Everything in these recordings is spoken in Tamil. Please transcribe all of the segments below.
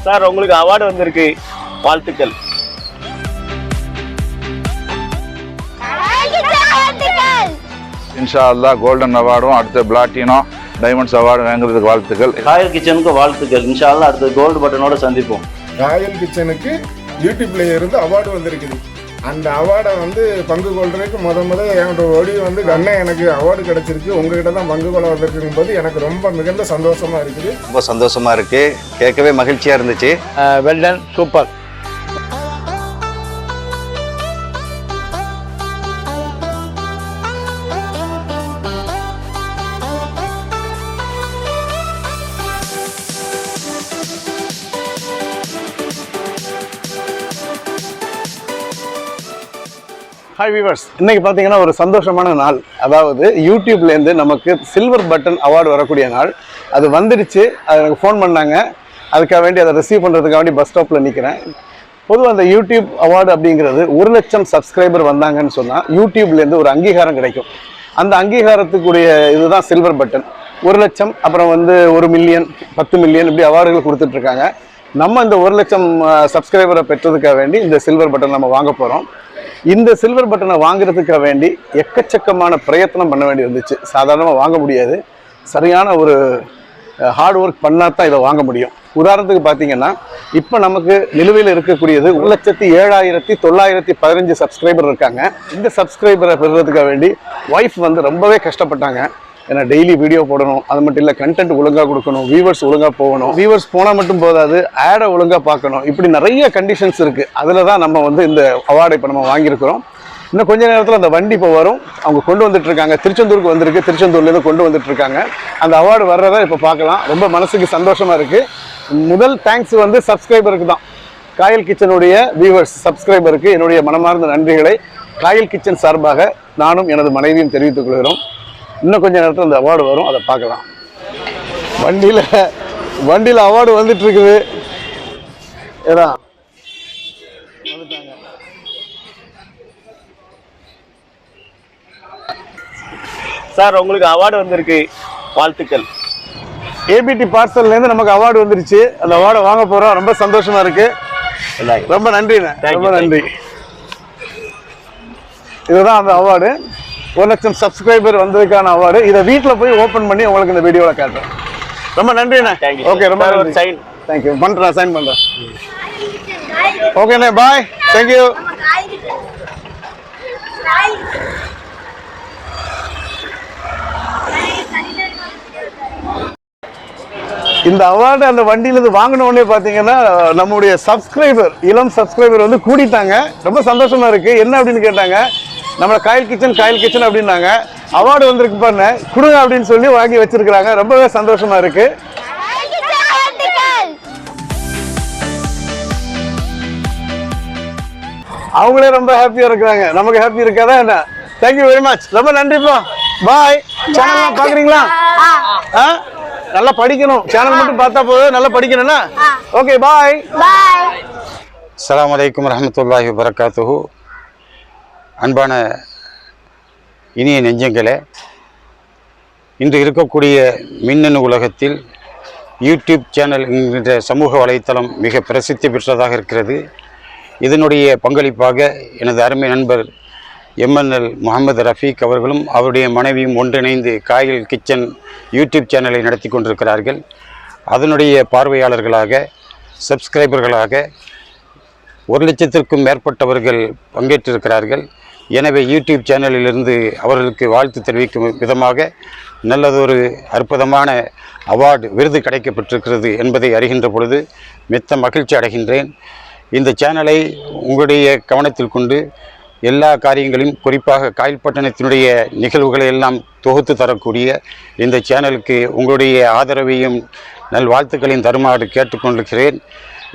சார் உங்களுக்கு அவார்டு வந்திருக்கு, வாழ்த்துக்கள். இன்ஷா அல்லாஹ் கோல்டன் அவார்டும் அடுத்த பிளாட்டினோ டைமண்ட்ஸ் அவார்டு வாங்குறதுக்கு வாழ்த்துக்கள். ராயல் கிச்சனுக்கு வாழ்த்துக்கள். இன்ஷா அல்லாஹ் அடுத்த கோல்டு பட்டனோட சந்திப்போம். ராயல் கிச்சனுக்கு யூடியூப்ல இருந்து அவார்டு வந்திருக்குது. அந்த அவார்டை பங்கு கொள்றதுக்கு முத என்னோட ஒடி அண்ணன் எனக்கு அவார்டு கிடைச்சிருக்கு, உங்ககிட்ட தான் பங்கு கொள்ள வந்திருக்கும் போது எனக்கு ரொம்ப மிகுந்த சந்தோஷமா இருக்குது. ரொம்ப சந்தோஷமா இருக்கு, கேட்கவே மகிழ்ச்சியா இருந்துச்சு. Well done, super. Hi viewers, இன்றைக்கி பார்த்தீங்கன்னா ஒரு சந்தோஷமான நாள். அதாவது யூடியூப்லேருந்து நமக்கு சில்வர் பட்டன் அவார்டு வரக்கூடிய நாள். அது வந்துடுச்சு. அது எனக்கு ஃபோன் பண்ணாங்க. அதுக்காக வேண்டி அதை ரிசீவ் பண்ணுறதுக்காக வேண்டி பஸ் ஸ்டாப்பில் நிற்கிறேன். பொதுவாக அந்த யூடியூப் அவார்டு அப்படிங்கிறது 1 லட்சம் சப்ஸ்கிரைபர் வந்தாங்கன்னு சொன்னால் யூடியூப்லேருந்து ஒரு அங்கீகாரம் கிடைக்கும். அந்த அங்கீகாரத்துக்குரிய இதுதான் சில்வர் பட்டன். 1 லட்சம், அப்புறம் 1 மில்லியன், 10 மில்லியன், இப்படி அவார்டுகள் கொடுத்துட்ருக்காங்க. நம்ம இந்த 1 லட்சம் சப்ஸ்கிரைபரை பெற்றதுக்காக வேண்டி இந்த சில்வர் பட்டன் நம்ம வாங்க போகிறோம். இந்த சில்வர் பட்டனை வாங்குறதுக்காக வேண்டி எக்கச்சக்கமான பிரயத்தனம் பண்ண வேண்டி வந்துச்சு. சாதாரணமாக வாங்க முடியாது. சரியான ஒரு ஹார்ட் ஒர்க் பண்ணால் தான் இதை வாங்க முடியும். உதாரணத்துக்கு பார்த்தீங்கன்னா இப்போ நமக்கு நிலுவையில் இருக்கக்கூடியது 1,07,915 சப்ஸ்கிரைபர் இருக்காங்க. இந்த சப்ஸ்கிரைபரை பெறுறதுக்காக வேண்டி ஒய்ஃப் ரொம்பவே கஷ்டப்பட்டாங்க. ஏன்னா டெய்லி வீடியோ போடணும், அது மட்டும் இல்லை கண்டென்ட் ஒழுங்காக கொடுக்கணும், வியூவர்ஸ் ஒழுங்காக போகணும், வியூவர்ஸ் போனால் மட்டும் போதாது, ஆடை ஒழுங்காக பார்க்கணும், இப்படி நிறைய கண்டிஷன்ஸ் இருக்குது. அதில் தான் நம்ம இந்த அவார்டை இப்போ நம்ம வாங்கியிருக்கிறோம். இன்னும் கொஞ்ச நேரத்தில் அந்த வண்டி இப்போ வரும். அவங்க கொண்டு வந்துட்டுருக்காங்க. திருச்செந்தூருக்கு வந்திருக்கு, திருச்செந்தூர்லேருந்து கொண்டு வந்துட்டுருக்காங்க. அந்த அவார்டு வர்றதை இப்போ பார்க்கலாம். ரொம்ப மனசுக்கு சந்தோஷமாக இருக்குது. முதல் தேங்க்ஸ் சப்ஸ்கிரைபருக்கு தான். காயல் கிச்சனுடைய வியூவர்ஸ் சப்ஸ்கிரைபருக்கு என்னுடைய மனமார்ந்த நன்றிகளை காயல் கிச்சன் சார்பாக நானும் எனது மனைவியும் தெரிவித்துக் கொள்கிறோம். இன்னும் கொஞ்சம் நேரத்தில் அந்த அவார்டு வரும், அதை பார்க்கலாம். வண்டியில் அவார்டு வந்துட்டு இருக்குது. ஏதா வந்துட்டாங்க. சார் உங்களுக்கு அவார்டு வந்திருக்கு, வாழ்த்துக்கள். ஏபிடி பார்சல்லேருந்து நமக்கு அவார்டு வந்துருச்சு. அந்த அவார்டை வாங்க போகிறோம். ரொம்ப சந்தோஷமா இருக்கு. ரொம்ப நன்றிண்ணே, ரொம்ப நன்றி. இதுதான் அந்த அவார்டு. 1 லட்சம் சப்ஸ்கிரைபர் வந்ததுக்கான அவார்டு. இதை வீட்டில் போய் ஓப்பன் பண்ணி உங்களுக்கு இந்த வீடியோவில் காட்டுறேன். ரொம்ப நன்றிண்ணே. ஓகே, ரொம்ப நன்றி. Sign thank you. பண்ணுறேன், சைன் பண்ணுறேன். ஓகேண்ணே, பாய். தேங்க்யூ. இந்த அவார்டு அந்த வண்டியிலேருந்து வாங்கின உடனே பார்த்தீங்கன்னா நம்முடைய சப்ஸ்கிரைபர், இளம் சப்ஸ்கிரைபர் கூடிட்டாங்க. ரொம்ப சந்தோஷமா இருக்கு. என்ன அப்படின்னு கேட்டாங்க, நம்மளை காயல் கிச்சன் அப்படின்னாங்க. அவார்டு வந்திருக்கு பாருங்க, கொடுங்க அப்படின்னு சொல்லி வாங்கி வச்சிருக்கிறாங்க. ரொம்பவே சந்தோஷமா இருக்கு. அவங்களே ரொம்ப ஹாப்பியா இருக்கிறாங்க. நமக்கு ஹாப்பி இருக்காதா என்ன? Thank you very much. ரொம்ப நன்றிப்பா. பாய். சேனல்லாம் பாக்குறீங்களா? நல்லா படிக்கணும். சேனல் மட்டும் பார்த்தா போதும், நல்லா படிக்கணும்னா. ஓகே, பாய். அஸ்ஸலாமு அலைக்கும் வரஹ்மத்துல்லாஹி வபரகாத்துஹு. அன்பான இனிய நெஞ்சங்களே, இன்று இருக்கக்கூடிய மின்னணு உலகத்தில் யூடியூப் சேனல் என்கின்ற சமூக வலைத்தளம் மிக பிரசித்தி பெற்றதாக இருக்கிறது. இதனுடைய பங்களிப்பாக எனது அருமை நண்பர் MNL முகமது ரஃபீக் அவர்களும் அவருடைய மனைவியும் ஒன்றிணைந்து காயல் கிச்சன் யூடியூப் சேனலை நடத்தி கொண்டிருக்கிறார்கள். அதனுடைய பார்வையாளர்களாக, சப்ஸ்கிரைபர்களாக 1 லட்சத்திற்கும் மேற்பட்டவர்கள் பங்கேற்றிருக்கிறார்கள். எனவே யூடியூப் சேனலிலிருந்து அவர்களுக்கு வாழ்த்து தெரிவிக்கும் விதமாக நல்லதொரு அற்புதமான அவார்டு விருது கிடைக்கப்பட்டிருக்கிறது என்பதை அறிகின்ற பொழுது மிக்க மகிழ்ச்சி அடைகின்றேன். இந்த சேனலை உங்களுடைய கவனத்தில் கொண்டு எல்லா காரியங்களையும், குறிப்பாக காயல்பட்டணத்தினுடைய நிகழ்வுகளை எல்லாம் தொகுத்து தரக்கூடிய இந்த சேனலுக்கு உங்களுடைய ஆதரவையும் நல்வாழ்த்துக்களையும் தருமாறு கேட்டுக்கொண்டிருக்கிறேன்.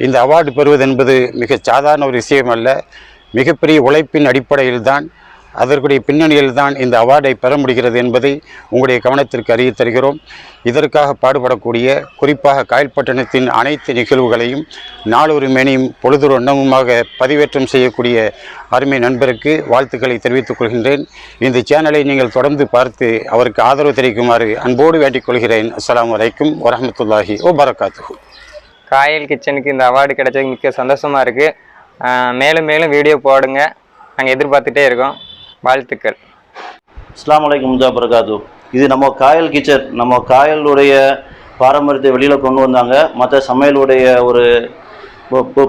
இந்த அவார்டு பெறுவது என்பது மிக சாதாரண ஒரு விஷயம் அல்ல. மிகப்பெரிய உழைப்பின் அடிப்படையில்தான், அதற்குடைய பின்னணியில்தான் இந்த அவார்டை பெற முடிகிறது என்பதை உங்களுடைய கவனத்திற்கு அறிய தருகிறோம். இதற்காக பாடுபடக்கூடிய, குறிப்பாக காயல்பட்டணத்தின் அனைத்து நிகழ்வுகளையும் நாளொரு மேனியும் பொழுதொரு எண்ணமுமாக பதிவேற்றம் செய்யக்கூடிய அருமை நண்பருக்கு வாழ்த்துக்களை தெரிவித்துக் கொள்கின்றேன். இந்த சேனலை நீங்கள் தொடர்ந்து பார்த்து அவருக்கு ஆதரவு தெரிவிக்குமாறு அன்போடு வேண்டிக் கொள்கிறேன். அஸ்ஸலாமு அலைக்கும் வரஹ்மத்துல்லாஹி வபரகாத்துஹு. காயல் கிச்சனுக்கு இந்த அவார்டு கிடைச்சதுக்கு மிக்க சந்தோஷமாக இருக்குது. மேலும் மேலும் வீடியோ போடுங்க, நாங்கள் எதிர்பார்த்துட்டே இருக்கோம். வாழ்த்துக்கள். அஸ்ஸலாமு அலைக்கும் வரஹ்மத்துல்லாஹி. இது நம்ம காயல் கிச்சன், நம்ம காயலுடைய பாரம்பரியத்தை வெளியில் கொண்டு வந்தாங்க. மற்ற சமையலுடைய ஒரு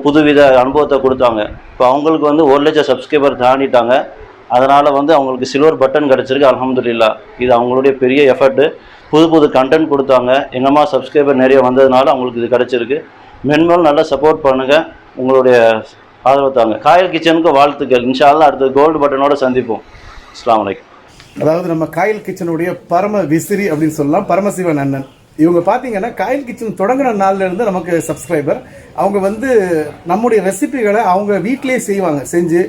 புதுவித அனுபவத்தை கொடுத்தாங்க. இப்போ அவங்களுக்கு வந்து 1 லட்சம் சப்ஸ்கிரைபர் தாண்டிட்டாங்க. அதனால் வந்து அவங்களுக்கு சில்வர் பட்டன் கிடச்சிருக்கு. அல்ஹம்துலில்லாஹ். இது அவங்களுடைய பெரிய எஃபர்ட்டு. புது கண்டென்ட் கொடுத்தாங்க. எங்கம்மா சப்ஸ்கிரைபர் நிறைய வந்ததுனால அவங்களுக்கு இது கிடச்சிருக்கு. மென்மேலும் நல்லா சப்போர்ட் பண்ணுங்கள், உங்களுடைய ஆதரவு தாங்க. காயல் கிச்சனுக்கு வாழ்த்துக்கள். இன்ஷா அல்லாஹ் அடுத்த கோல்டு பட்டனோட சந்திப்போம். அஸ்ஸலாமு அலைக்கும். அதாவது நம்ம காயல் கிச்சனுடைய பரம விசிறி அப்படின்னு சொல்லலாம், பரமசிவன் அண்ணன். இவங்க பார்த்தீங்கன்னா காயல் கிச்சன் தொடங்கின நாள்ல இருந்து நமக்கு சப்ஸ்கிரைபர். அவங்க வந்து நம்முடைய ரெசிபிகளை அவங்க வீட்டிலேயே செய்வாங்க. செஞ்சு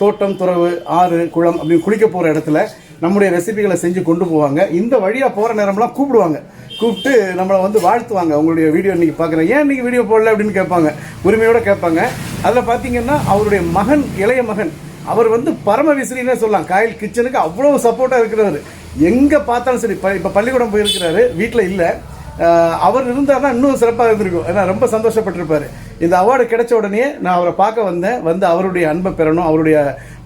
தோட்டம், துறவு, ஆறு, குளம் அப்படின்னு குளிக்க போகிற இடத்துல நம்முடைய ரெசிபிகளை செஞ்சு கொண்டு போவாங்க. இந்த வழியாக போகிற நேரம்லாம் கூப்பிட்டு நம்மளை வந்து வாழ்த்துவாங்க. உங்களுடைய வீடியோ இன்றைக்கி பார்க்குறேன், ஏன் இன்றைக்கி வீடியோ போடல அப்படின்னு கேட்பாங்க, உரிமையோடு கேட்பாங்க. அதில் பார்த்தீங்கன்னா அவருடைய மகன், இளைய மகன், அவர் வந்து பரம விசிறினே சொல்லலாம். காயல் கிச்சனுக்கு அவ்வளோ சப்போர்ட்டாக இருக்கிறவர். எங்கே பார்த்தாலும் சரி. இப்போ பள்ளிக்கூடம் போயிருக்கிறாரு, வீட்டில் இல்லை. அவர் இருந்தார்னா இன்னும் சிறப்பாக இருந்திருக்கும். ஏன்னா ரொம்ப சந்தோஷப்பட்டிருப்பார். இந்த அவார்டு கிடைச்ச உடனே நான் அவரை பார்க்க வந்து அவருடைய அன்பை பெறணும், அவருடைய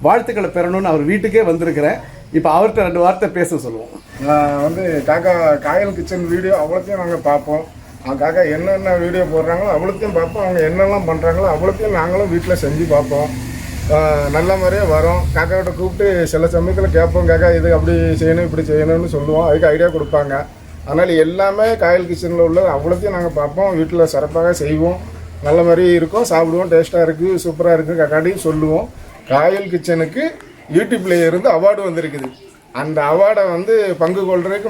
வாழ்த்துக்களை பெறணும்னு அவர் வீட்டுக்கே வந்திருக்கிறேன். இப்போ அவர்கிட்ட 2 வார்த்தை பேச சொல்லுவோம். வந்து காக்கா காயல் கிச்சன் வீடியோ அவ்வளோத்தையும் நாங்கள் பார்ப்போம். காக்கா என்னென்ன வீடியோ போடுறாங்களோ அவ்வளோத்தையும் பார்ப்போம். அவங்க என்னெல்லாம் பண்ணுறாங்களோ அவ்வளோத்தையும் நாங்களும் வீட்டில் செஞ்சு பார்ப்போம். நல்ல மாதிரியே வரும். காக்காவிட்ட கூப்பிட்டு சில சமயத்தில் கேட்போம், காக்கா இது அப்படி செய்யணும் இப்படி செய்யணும்னு சொல்லுவோம். அதுக்கு ஐடியா கொடுப்பாங்க. அதனால் எல்லாமே காயல் கிச்சனில் உள்ள அவ்வளோத்தையும் நாங்கள் பார்ப்போம். வீட்டில் சிறப்பாக செய்வோம். நல்ல மாதிரி இருக்கும், சாப்பிடுவோம். டேஸ்ட்டாக இருக்குது, சூப்பராக இருக்குது காக்காட்டையும் சொல்லுவோம். காயல் கிச்சனுக்கு யூடியூப்ல இருந்து அவார்டு வந்திருக்குது. அந்த அவார்டை வந்து பங்கு கொள்றதுக்கு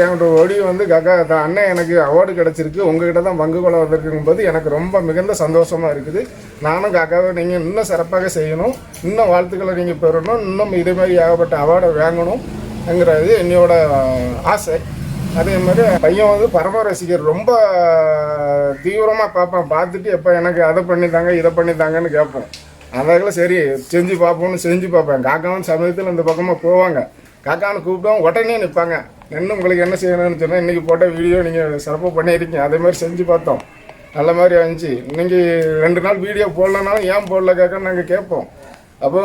என்னோட ஓடி வந்து காக்கா அண்ணன் எனக்கு அவார்டு கிடச்சிருக்கு, உங்ககிட்ட தான் பங்கு கொள்ள வந்திருக்குங்கும் போது எனக்கு ரொம்ப மிகுந்த சந்தோஷமாக இருக்குது. நானும் காக்காவை நீங்கள் இன்னும் சிறப்பாக செய்யணும், இன்னும் வாழ்த்துக்களை நீங்கள் பெறணும், இன்னும் இதே மாதிரி ஏகப்பட்ட அவார்டை வாங்கணும்ங்கிறது என்னோட ஆசை. அதே மாதிரி பையன் வந்து பரம ரசிகர், ரொம்ப தீவிரமாக பார்ப்பேன். பார்த்துட்டு எப்போ எனக்கு அதை பண்ணித்தாங்க இதை பண்ணித்தாங்கன்னு கேட்போம். அதனால சரி செஞ்சு பார்ப்போம்னு செஞ்சு பார்ப்பேன். காக்காவும் சமயத்தில் இந்த பக்கமாக போவாங்க. காக்கான்னு கூப்பிட்டோம், உடனே நிற்பாங்க. என்ன உங்களுக்கு என்ன செய்யணும்னு சொன்னால் இன்றைக்கி போட்ட வீடியோ நீங்கள் சிறப்பாக பண்ணியிருக்கீங்க, அதே மாதிரி செஞ்சு பார்த்தோம், நல்ல மாதிரி இருந்துச்சு. இன்றைக்கி 2 நாள் வீடியோ போடலனாலும் ஏன் போடல காக்கான்னு நாங்கள் கேட்போம். அப்போ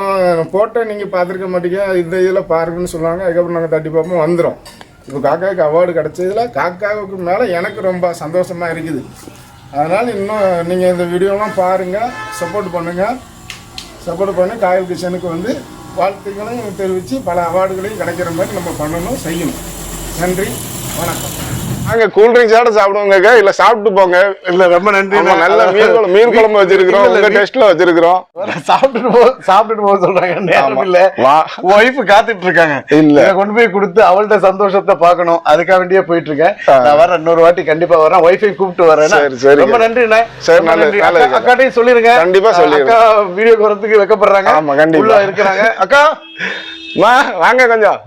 போட்ட நீங்கள் பார்த்துருக்க மாட்டீங்க, இந்த இதில் பாருங்கன்னு சொல்லுவாங்க. அதுக்கப்புறம் நாங்கள் தட்டி பார்ப்போம், வந்துடும். இப்போ காக்காவுக்கு அவார்டு கிடச்சதில் காக்காவுக்கு மேலே எனக்கு ரொம்ப சந்தோஷமாக இருக்குது. அதனால் இன்னும் நீங்கள் இந்த வீடியோலாம் பாருங்கள், சப்போர்ட் பண்ணுங்கள். சப்போர்ட் பண்ணி காயல் கிச்சனுக்கு வந்து வாழ்த்துக்களையும் தெரிவித்து பல அவார்டுகளையும் கிடைக்கிற மாதிரி நம்ம பண்ணணும், செய்யணும். நன்றி, வணக்கம். நாங்கள் கூல்ட்ரிங்க்ஸோட சாப்பிடுவோங்க, இல்லை சாப்பிட்டு போங்க. இல்லை ரொம்ப நன்றி. நல்ல மீன் குழம்பு வச்சிருக்கிறோம், உங்க டெஸ்ட்ல வச்சிருக்கிறோம். சாப்பிட்டுட்டு போக சொல்றாங்க. நேரம் இல்ல, ஒய்ஃப் காத்துட்டு இருக்காங்க. இல்ல கொண்டு போய் கொடுத்து அவள்கிட்ட சந்தோஷத்தை பார்க்கணும், அதுக்காக வேண்டியே போயிட்டு இருக்கேன். நான் வரேன், இன்னொரு வாட்டி கண்டிப்பா வரேன், ஒய்ஃபை கூப்பிட்டு வரேன். ரொம்ப நன்றி. அக்காட்டையும் சொல்லிருங்க, கண்டிப்பா சொல்லி. அக்கா வீடியோக்கு வரதுக்கு வைக்கப்படுறாங்க. ஆமா கண்டிப்பா இருக்கிறாங்க. அக்கா வாங்க கொஞ்சம்.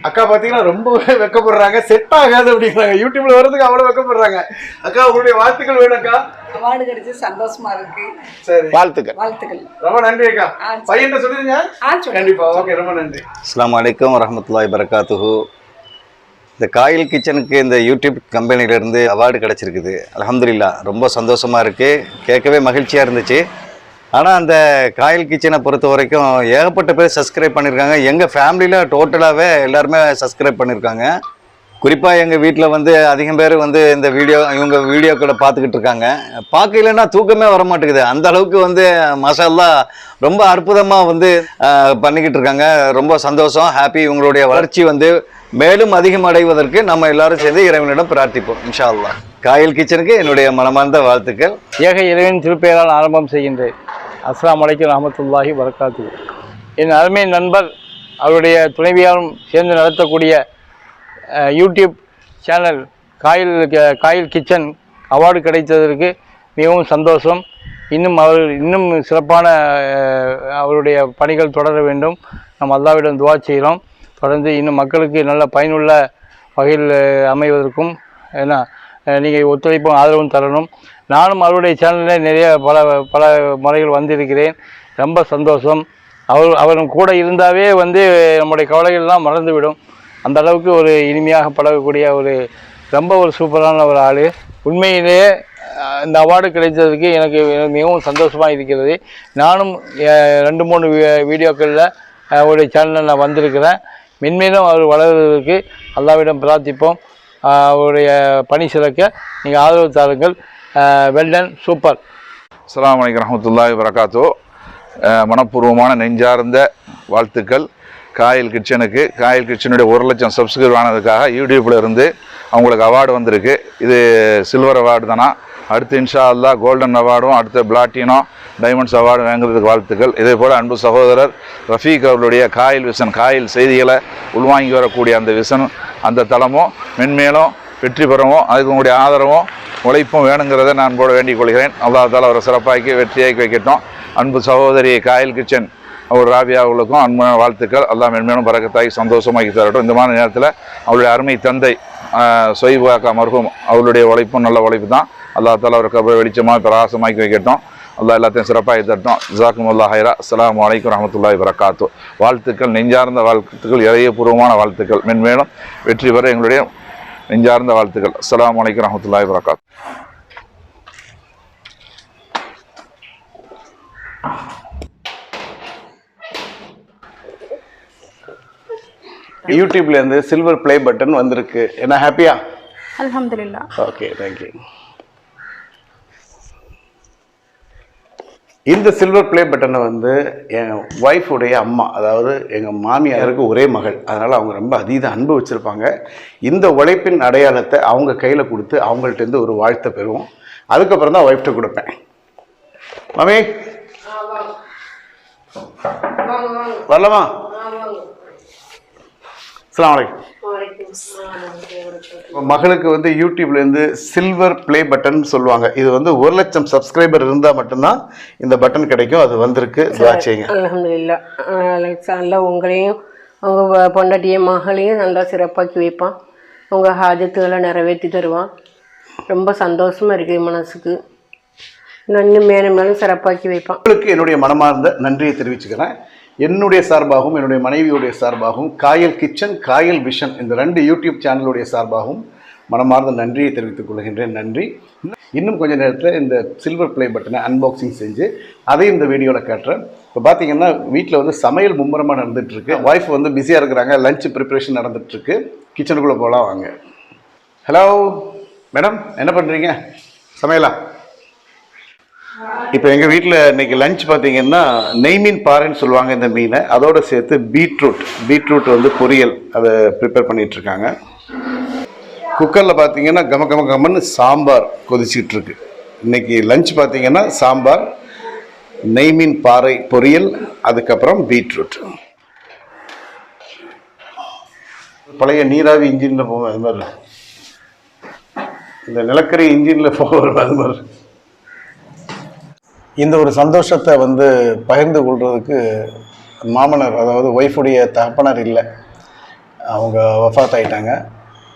அக்கா பாத்தீங்கன்னா ரொம்பவே வெக்கப்படுறாங்க, செட் ஆகாது அப்படிங்கிறாங்க. யூடியூப்ல வர்றதுக்கு அவ்வளவு வெக்கப்படுறாங்க. அக்கா உங்களுடைய வாழ்த்துக்கள் வேணும். அக்கா அவார்டு கிடைச்சு சந்தோஷமா இருக்கு. சரி, வாழ்த்துக்கள். ரொம்ப நன்றி அக்கா. பையன் சொல்லிருங்க. கண்டிப்பா. ஓகே, ரொம்ப நன்றி. அஸ்ஸலாமு அலைக்கும் வரஹ்மத்துல்லாஹி வபரகாத்துஹு. இந்த காயல் கிச்சனுக்கு இந்த யூடியூப் கம்பெனிலேருந்து அவார்டு கிடச்சிருக்குது. அல்ஹம்துலில்லாஹ், ரொம்ப சந்தோஷமாக இருக்குது, கேட்கவே மகிழ்ச்சியாக இருந்துச்சு. ஆனால் அந்த காயல் கிச்சனை பொறுத்த வரைக்கும் ஏகப்பட்ட பேர் சப்ஸ்கிரைப் பண்ணியிருக்காங்க. எங்கள் ஃபேமிலியில் டோட்டலாகவே எல்லாருமே சப்ஸ்கிரைப் பண்ணியிருக்காங்க. குறிப்பாக எங்கள் வீட்டில் வந்து அதிகம் பேர் வந்து இந்த இவங்க வீடியோக்களை பார்த்துக்கிட்டு இருக்காங்க. பார்க்கலன்னா தூக்கமே வர மாட்டேங்குது. அந்த அளவுக்கு வந்து மாஷா அல்லாஹ் ரொம்ப அற்புதமாக வந்து பண்ணிக்கிட்டு இருக்காங்க. ரொம்ப சந்தோஷம், ஹாப்பி. இவங்களுடைய வளர்ச்சி வந்து மேலும் அதிகம் அடைவதற்கு நம்ம எல்லாரும் சேர்ந்து இறைவனிடம் பிரார்த்திப்போம் இன்ஷா அல்லாஹ். காயல் கிச்சனுக்கு என்னுடைய மனமார்ந்த வாழ்த்துக்கள். ஏக இறைவன் திருப்பெயரால் ஆரம்பம் செய்கின்றேன். அஸ்ஸலாமு அலைக்கும் வரஹ்மத்துல்லாஹி வபரகாத்துஹு. என் அருமை நண்பர் அவருடைய துணைவியாரும் சேர்ந்து நடத்தக்கூடிய YouTube channel Kayal kitchen award கிடைத்ததற்கு மிகவும் சந்தோஷம். இன்னும் சிறப்பான அவருடைய பணிகள் தொடர வேண்டும். நாம் அல்லாஹ்விடம் துஆ செய்கிறோம். தொடர்ந்து இன்னும் மக்களுக்கு நல்ல பயனுள்ள வகையில் அமைவதற்கும் ஏன்னா நீங்கள் ஒத்துழைப்பும் ஆதரவும் தரணும். நானும் அவருடைய சேனலில் நிறைய பல முறைகள் வந்திருக்கிறேன். ரொம்ப சந்தோஷம். அவரும் கூட இருந்தாவே வந்து நம்முடைய கவலைகள்லாம் மறந்துவிடும். அந்த அளவுக்கு ஒரு இனிமையாக பழகக்கூடிய ஒரு ரொம்ப ஒரு சூப்பரான ஒரு ஆள். உண்மையிலேயே இந்த அவார்டு கிடைத்ததுக்கு எனக்கு மிகவும் சந்தோஷமாக இருக்கிறது. நானும் 2-3 வீடியோக்களில் அவருடைய சேனலில் நான் வந்திருக்கிறேன். மென்மேலும் அவர் வளர்வதற்கு அல்லாஹ்விடம் பிரார்த்திப்போம். அவருடைய பணி சிறக்க நீங்கள் ஆதரவு தாருங்கள். Well done, super. அஸ்ஸலாமு அலைக்கும் ரஹ்மத்துல்லாஹி வபரகாத்து. மனப்பூர்வமான நெஞ்சார்ந்த வாழ்த்துக்கள் காயல் கிச்சனுக்கு. காயல் கிச்சனுடைய 1 லட்சம் சப்ஸ்கிரைப் ஆனதுக்காக யூடியூப்பில் இருந்து அவங்களுக்கு அவார்டு வந்திருக்கு. இது சில்வர் அவார்டு தானா. அடுத்து இன்ஷா அல்லாஹ் கோல்டன் அவார்டும், அடுத்த பிளாட்டினோ, டைமண்ட்ஸ் அவார்டு வாங்குறதுக்கு வாழ்த்துக்கள். இதே போல் அன்பு சகோதரர் ரஃபீக் அவர்களுடைய காயல் விஷன், காயல் செய்திகளை உள்வாங்கி வரக்கூடிய அந்த விஷன், அந்த தளமும் மென்மேலும் வெற்றி பெறவும் அதுக்கு உங்களுடைய ஆதரவும் உழைப்பும் வேணுங்கிறத நான் போட வேண்டிக் கொள்கிறேன். அல்லாஹ் தாலா அவரை சிறப்பாக்கி வெற்றியாக்கி வைக்கட்டும். அன்பு சகோதரி காயல் கிச்சன் அவர் ராபியாவுகளுக்கும் அன்பான வாழ்த்துக்கள். அல்லாஹ் மென்மேலும் பரக்கத்தாக்கி சந்தோஷமாக்கி தரட்டும். இந்த மாதிரி நேரத்தில் அவருடைய அருமை தந்தை சொய்பாக்கா மர்ஹூம் அவருடைய உழைப்பும் நல்ல உழைப்பு தான். அல்லாஹ் தாலா அவரை கபரை வெளிச்சமாக பிரகாசமாக்கி வைக்கட்டும். அல்லாஹ் எல்லாத்தையும் சிறப்பாக தரட்டும். ஜஸாக்குமுல்லாஹ் ஹைரா. அஸ்ஸலாமு அலைக்கும் ரஹ்மத்துல்லாஹி வபரகாத்து. வாழ்த்துக்கள், நெஞ்சார்ந்த வாழ்த்துக்கள், இதயபூர்வமான வாழ்த்துக்கள். மென்மேலும் வெற்றி பெற எங்களுடைய நெஞ்சார்ந்த வாழ்த்துக்கள். அஸ்ஸலாமு அலைக்கும் ரஹ்மத்துல்லாஹி வபரகாத்து. யூடியூப்லேருந்து சில்வர் ப்ளே பட்டன் வந்திருக்கு. என்ன ஹாப்பியா? அல்ஹம்துலில்லாஹ். Okay, thank you. இந்த சில்வர் ப்ளே பட்டனை வந்து என் ஒய்ஃபுடைய அம்மா, அதாவது எங்கள் மாமியாருக்கு ஒரே மகள், அதனால் அவங்க ரொம்ப அதீத அன்பு வச்சுருப்பாங்க. இந்த உழைப்பின் அடையாளத்தை அவங்க கையில் கொடுத்து அவங்கள்ட்டேருந்து ஒரு வாழ்த்தை பெறுவோம். அதுக்கப்புறம் தான் ஒய்ஃப்ட்ட கொடுப்பேன். மாமி வரலாமா? அஸ்ஸலாமு அலைக்கும். மகளுக்கு வந்து யூடியூப்லேருந்து சில்வர் ப்ளே பட்டன் சொல்லுவாங்க. இது வந்து 1 லட்சம் சப்ஸ்கிரைபர் இருந்தால் மட்டும்தான் இந்த பட்டன் கிடைக்கும். அது வந்திருக்கு. துஆச்சைங்க. அல்ஹம்துலில்லாஹ். நல்லா உங்களையும் உங்கள் பொண்டாட்டிய மகளையும் நல்லா சிறப்பாக்கி வைப்பான். உங்கள் ஹாஜத்துகளை நிறைவேற்றி தருவான். ரொம்ப சந்தோஷமாக இருக்குது மனசுக்கு. இன்னும் மேலும் மேலும் சிறப்பாக்கி வைப்பான். உங்களுக்கு என்னுடைய மனமார்ந்த நன்றியை தெரிவிச்சுக்கிறேன். என்னுடைய சார்பாகவும் என்னுடைய மனைவியுடைய சார்பாகவும் காயல் கிச்சன், காயல் விஷன் இந்த 2 யூடியூப் சேனலுடைய சார்பாகவும் மனமார்ந்த நன்றியை தெரிவித்துக் கொள்கின்றேன். நன்றி. இன்னும் கொஞ்ச நேரத்தில் இந்த சில்வர் ப்ளே பட்டனை அன்பாக்சிங் செஞ்சு அதையும் இந்த வீடியோவில் காட்டுறேன். இப்போ பார்த்தீங்கன்னா வீட்டில் வந்து சமையல் மும்முரமாக நடந்துகிட்ருக்கு. ஒய்ஃப் வந்து பிஸியாக இருக்கிறாங்க. லஞ்ச் ப்ரிப்ரேஷன் நடந்துகிட்ருக்கு. கிச்சனுக்குள்ளே போகலாம் வாங்க. ஹலோ மேடம், என்ன பண்ணுறீங்க? சமையலா? இப்போ எங்கள் வீட்டில் இன்றைக்கி லஞ்ச் பார்த்தீங்கன்னா நெய்மீன் பாறைன்னு சொல்லுவாங்க இந்த மீனை. அதோடு சேர்த்து பீட்ரூட் வந்து பொரியல் அதை ப்ரிப்பேர் பண்ணிகிட்ருக்காங்க. குக்கரில் பார்த்தீங்கன்னா கமன்னு சாம்பார் கொதிச்சிட்ருக்கு. இன்றைக்கி லஞ்ச் பார்த்தீங்கன்னா சாம்பார், நெய்மீன் பாறை பொரியல், அதுக்கப்புறம் பீட்ரூட். பழைய நீராவி இன்ஜினில் போவோம் அது மாதிரி, இந்த நிலக்கரி இன்ஜினில் போவோம் அது மாதிரி. இந்த ஒரு சந்தோஷத்தை வந்து பகிர்ந்து கொள்வதற்கு மாமனார், அதாவது ஒய்ஃபுடைய தகப்பனார் இல்லை, அவங்க வஃபாத் ஆகிட்டாங்க.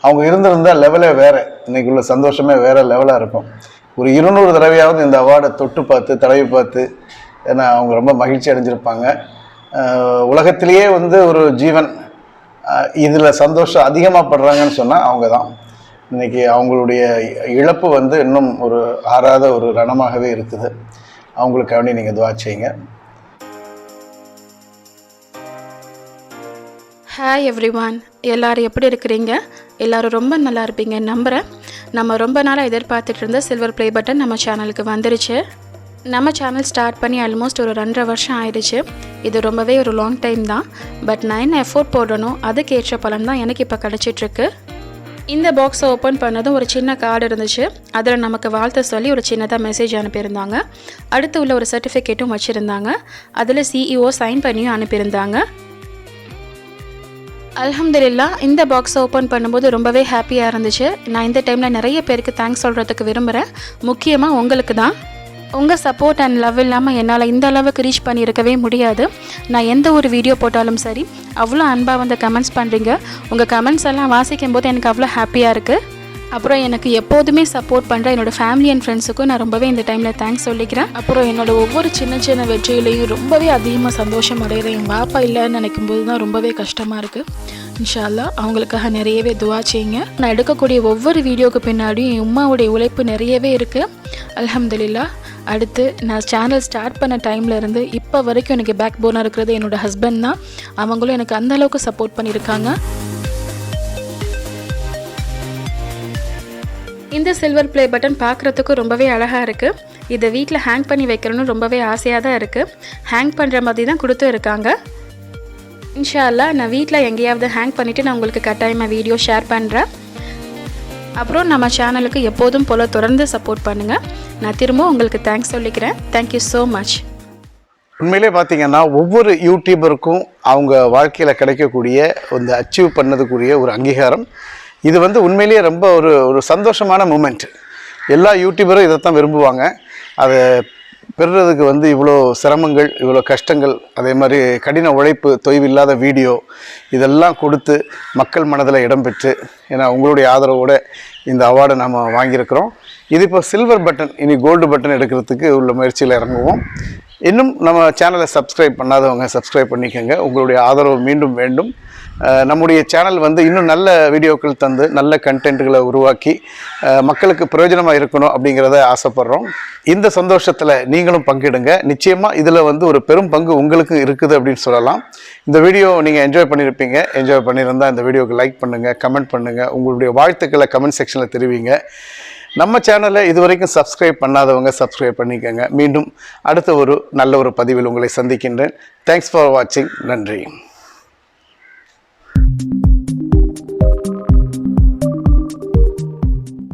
அவங்க இருந்திருந்தால் லெவலே வேறு, இன்றைக்கி உள்ள சந்தோஷமே வேறு லெவலாக இருக்கும். ஒரு 200 தடவையாவது இந்த அவார்டை தொட்டு பார்த்து தடவி பார்த்து, ஏன்னா அவங்க ரொம்ப மகிழ்ச்சி அடைஞ்சிருப்பாங்க. உலகத்திலேயே வந்து ஒரு ஜீவன் இதில் சந்தோஷம் அதிகமாக படுறாங்கன்னு சொன்னால் அவங்க தான். இன்றைக்கி அவங்களுடைய இழப்பு வந்து இன்னும் ஒரு ஆறாத ஒரு ரணமாகவே இருக்குது. அவங்களுக்காக வேண்டி நீங்கள் துஆ செய்யுங்க. ஹாய் எவ்ரிவான், எல்லோரும் எப்படி இருக்கிறீங்க? எல்லோரும் ரொம்ப நல்லா இருப்பீங்க நம்புகிறேன். நம்ம ரொம்ப நாளாக எதிர்பார்த்துட்டு இருந்த சில்வர் ப்ளே பட்டன் நம்ம சேனலுக்கு வந்துருச்சு. நம்ம சேனல் ஸ்டார்ட் பண்ணி ஆல்மோஸ்ட் ஒரு 2.5 வருஷம் ஆயிடுச்சு. இது ரொம்பவே ஒரு லாங் டைம் தான். பட் நான் என்ன எஃபோர்ட் போடணும் அதுக்கேற்ற பலன் தான் எனக்கு இப்போ கிடச்சிட்ருக்கு. இந்த பாக்ஸை ஓப்பன் பண்ணதும் ஒரு சின்ன கார்டு இருந்துச்சு. அதில் நமக்கு வாழ்த்து சொல்லி ஒரு சின்னதாக மெசேஜ் அனுப்பியிருந்தாங்க. அடுத்து உள்ள ஒரு சர்டிஃபிகேட்டும் வச்சுருந்தாங்க. அதில் CEO சைன் பண்ணியும் அனுப்பியிருந்தாங்க. அல்ஹம்துலில்லாஹ். இந்த பாக்ஸை ஓப்பன் பண்ணும்போது ரொம்பவே ஹாப்பியாக இருந்துச்சு. நான் இந்த டைமில் நிறைய பேருக்கு தேங்க்ஸ் சொல்கிறதுக்கு விரும்புகிறேன். முக்கியமாக உங்களுக்கு தான். உங்கள் சப்போர்ட் அண்ட் லவ் இல்லாமல் என்னால் இந்த அளவுக்கு ரீச் பண்ணியிருக்கவே முடியாது. நான் எந்த ஒரு வீடியோ போட்டாலும் சரி அவ்வளோ அன்பாக வந்து கமெண்ட்ஸ் பண்ணுறீங்க. உங்கள் கமெண்ட்ஸ் எல்லாம் வாசிக்கும் போது எனக்கு அவ்வளோ ஹாப்பியாக இருக்குது. அப்புறம் எனக்கு எப்போதுமே சப்போர்ட் பண்ணுற என்னோடய ஃபேமிலி அண்ட் ஃப்ரெண்ட்ஸுக்கும் நான் ரொம்பவே இந்த டைமில் தேங்க்ஸ் சொல்லிக்கிறேன். அப்புறம் என்னோடய ஒவ்வொரு சின்ன சின்ன வெற்றியிலையும் ரொம்பவே அதிகமாக சந்தோஷம் அடைகிறேன். என் பாப்பா இல்லைன்னு நினைக்கும் போது தான் ரொம்பவே கஷ்டமாக இருக்குது. இன்ஷா அல்லாஹ் அவங்களுக்காக நிறையவே துவா செய்யுங்க. நான் எடுக்கக்கூடிய ஒவ்வொரு வீடியோவுக்கு பின்னாடியும் என் உம்மாவுடைய உழைப்பு நிறையவே இருக்குது. அல்ஹம்துலில்லாஹ். அடுத்து நான் சேனல் ஸ்டார்ட் பண்ண டைமில் இருந்து இப்போ வரைக்கும் எனக்கு பேக் போனாக இருக்கிறது என்னோடய ஹஸ்பண்ட் தான். அவங்களும் எனக்கு அந்த அளவுக்கு சப்போர்ட் பண்ணியிருக்காங்க. இந்த சில்வர் ப்ளே பட்டன் பார்க்குறதுக்கு ரொம்பவே அழகாக இருக்குது. இதை வீட்டில் ஹேங் பண்ணி வைக்கிறோன்னு ரொம்பவே ஆசையாக தான் இருக்குது. ஹேங் பண்ணுற மாதிரி தான் கொடுத்து இருக்காங்க. இன்ஷா அல்லாஹ் நான் வீட்டில் எங்கேயாவது ஹேங் பண்ணிவிட்டு நான் உங்களுக்கு கட்டாயமாக வீடியோ ஷேர் பண்ணுறேன். அப்புறம் நம்ம சேனலுக்கு எப்போதும் போல் தொடர்ந்து சப்போர்ட் பண்ணுங்கள். நான் திரும்ப உங்களுக்கு தேங்க்ஸ் சொல்லிக்கிறேன். Thank you so much. உண்மையிலே பார்த்தீங்கன்னா ஒவ்வொரு யூடியூபருக்கும் அவங்க வாழ்க்கையில் கிடைக்கக்கூடிய இந்த அச்சீவ் பண்ணதுக்குரிய ஒரு அங்கீகாரம் இது வந்து உண்மையிலேயே ரொம்ப ஒரு சந்தோஷமான மூமெண்ட். எல்லா யூடியூபரும் இதைத்தான் விரும்புவாங்க. அதை பெறுறதுக்கு வந்து இவ்வளோ சிரமங்கள், இவ்வளோ கஷ்டங்கள், அதே மாதிரி கடின உழைப்பு, தொய்வில்லாத வீடியோ இதெல்லாம் கொடுத்து மக்கள் மனதில் இடம்பெற்று, ஏன்னா உங்களுடைய ஆதரவோடு இந்த அவார்டை நாம் வாங்கியிருக்கிறோம். இது இப்போ சில்வர் பட்டன், இனி கோல்டு பட்டன் எடுக்கிறதுக்கு உள்ள முயற்சியில் இறங்குவோம். இன்னும் நம்ம சேனலை சப்ஸ்கிரைப் பண்ணாதவங்க சப்ஸ்கிரைப் பண்ணிக்கோங்க. உங்களுடைய ஆதரவு மீண்டும் வேண்டும். நம்முடைய சேனல் வந்து இன்னும் நல்ல வீடியோக்கள் தந்து நல்ல கண்டென்ட்டுகளை உருவாக்கி மக்களுக்கு பிரயோஜனமாக இருக்கணும் அப்படிங்கிறத ஆசைப்பட்றோம். இந்த சந்தோஷத்தில் நீங்களும் பங்கிடுங்க. நிச்சயமாக இதில் வந்து ஒரு பெரும் பங்கு உங்களுக்கு இருக்குது அப்படின்னு சொல்லலாம். இந்த வீடியோ நீங்கள் என்ஜாய் பண்ணியிருப்பீங்க. என்ஜாய் பண்ணியிருந்தால் இந்த வீடியோவுக்கு லைக் பண்ணுங்கள், கமெண்ட் பண்ணுங்கள், உங்களுடைய வாழ்த்துக்களை கமெண்ட் செக்ஷனில் தெரிவிங்க. நம்ம சேனலை இதுவரைக்கும் சப்ஸ்கிரைப் பண்ணாதவங்க சப்ஸ்கிரைப் பண்ணிக்கோங்க. மீண்டும் அடுத்த ஒரு நல்ல ஒரு பதிவில் உங்களை சந்திக்கின்றேன். தேங்க்ஸ் ஃபார் வாட்சிங். நன்றி.